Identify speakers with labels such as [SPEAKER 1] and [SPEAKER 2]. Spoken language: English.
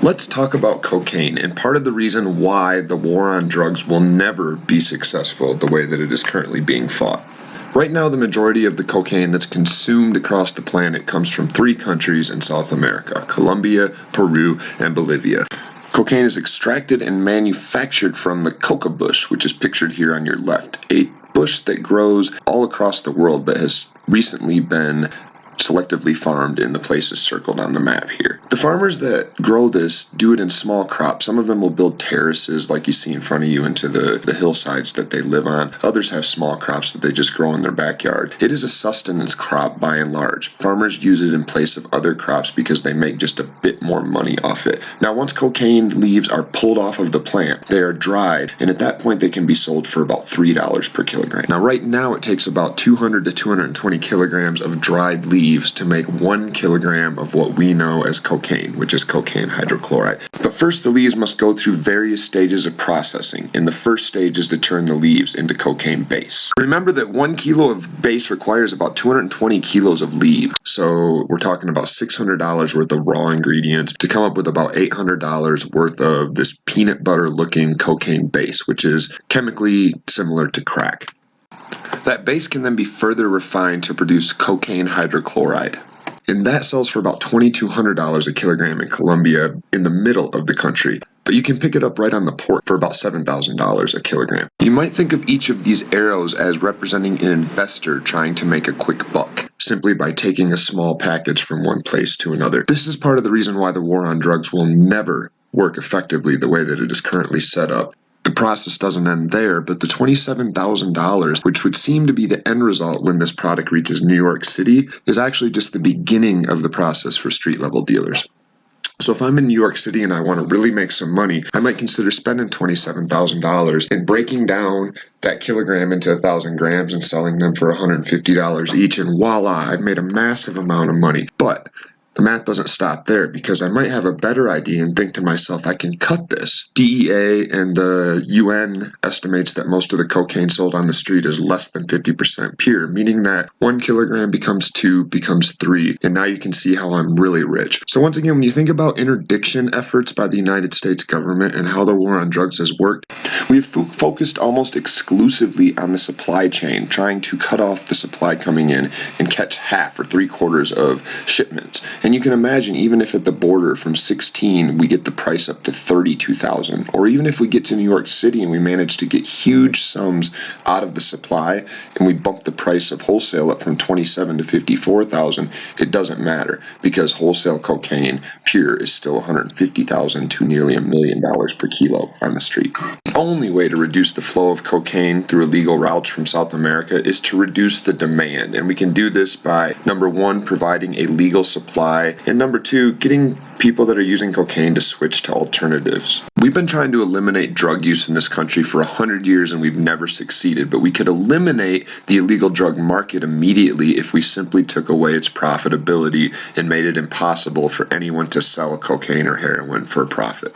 [SPEAKER 1] Let's talk about cocaine, and part of the reason why the war on drugs will never be successful the way that it is currently being fought. Right now, the majority of the cocaine that's consumed across the planet comes from 3 countries in South America: Colombia, Peru, and Bolivia. Cocaine is extracted and manufactured from the coca bush, which is pictured here on your left, a bush that grows all across the world but has recently been selectively farmed in the places circled on the map here. The farmers that grow this do it in small crops. Some of them will build terraces like you see in front of you into the hillsides that they live on. Others have small crops that they just grow in their backyard. It is a sustenance crop by and large. Farmers use it in place of other crops because they make just a bit more money off it. Now, once cocaine leaves are pulled off of the plant, they are dried, and at that point they can be sold for about $3 per kilogram. Now, right now it takes about 200 to 220 kilograms of dried leaves to make 1 kilogram of what we know as cocaine, which is cocaine hydrochloride. But first, the leaves must go through various stages of processing, and the first stage is to turn the leaves into cocaine base. Remember that 1 kilo of base requires about 220 kilos of leaves, so we're talking about $600 worth of raw ingredients to come up with about $800 worth of this peanut butter looking cocaine base, which is chemically similar to crack. That base can then be further refined to produce cocaine hydrochloride. And that sells for about $2,200 a kilogram in Colombia, in the middle of the country. But you can pick it up right on the port for about $7,000 a kilogram. You might think of each of these arrows as representing an investor trying to make a quick buck, simply by taking a small package from one place to another. This is part of the reason why the war on drugs will never work effectively the way that it is currently set up. The process doesn't end there, but the $27,000, which would seem to be the end result when this product reaches New York City, is actually just the beginning of the process for street-level dealers. So if I'm in New York City and I want to really make some money, I might consider spending $27,000 and breaking down that kilogram into 1,000 grams and selling them for $150 each, and voila, I've made a massive amount of money. But the math doesn't stop there, because I might have a better idea and think to myself, I can cut this. DEA and the UN estimates that most of the cocaine sold on the street is less than 50% pure, meaning that 1 kilogram becomes 2, becomes 3, and now you can see how I'm really rich. So once again, when you think about interdiction efforts by the United States government and how the war on drugs has worked, we've focused almost exclusively on the supply chain, trying to cut off the supply coming in and catch half or 3/4 of shipments. And you can imagine, even if at the border from 16 we get the price up to 32,000, or even if we get to New York City and we manage to get huge sums out of the supply and we bump the price of wholesale up from 27 to 54,000, it doesn't matter, because wholesale cocaine pure is still 150,000 to nearly $1 million per kilo on the street. The only way to reduce the flow of cocaine through illegal routes from South America is to reduce the demand, and we can do this by, number 1, providing a legal supply, and number 2, getting people that are using cocaine to switch to alternatives. We've been trying to eliminate drug use in this country for 100 years and we've never succeeded, but we could eliminate the illegal drug market immediately if we simply took away its profitability and made it impossible for anyone to sell cocaine or heroin for a profit.